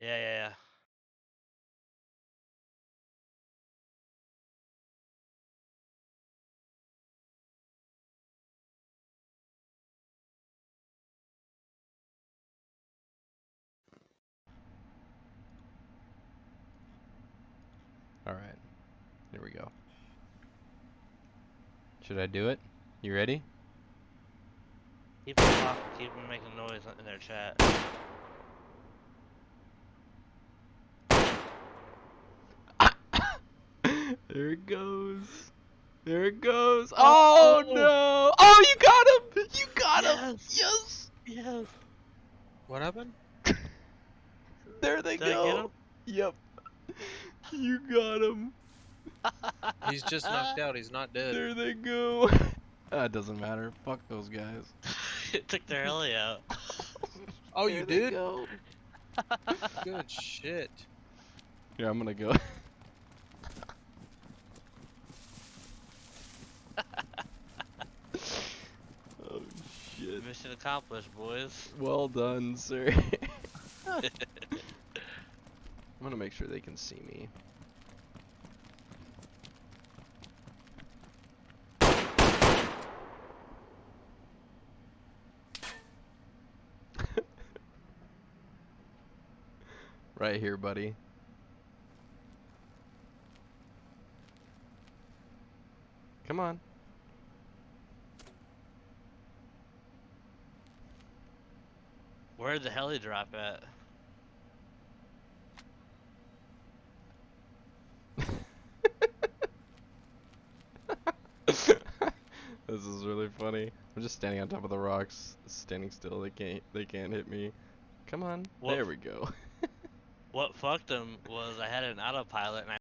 Yeah. Alright, here we go. Should I do it? You ready? Keep them talking, keep them making noise in their chat. There it goes. There it goes. Oh no! Oh, you got him! You got him! Yes! Yes! What happened? There they Did I get go. him? Yep. You got him. He's just knocked out. He's not dead. There they go. It doesn't matter. Fuck those guys. It took their heli out. Oh, There you they did? go. Good shit. Yeah, I'm gonna go. Oh shit. Mission accomplished, boys. Well done, sir. I'm gonna make sure they can see me. Right here, buddy. Come on. Where'd the heli drop at? This is really funny. I'm just standing on top of the rocks, standing still. They can't hit me. Come on. What There we go. What fucked them was I had an autopilot and I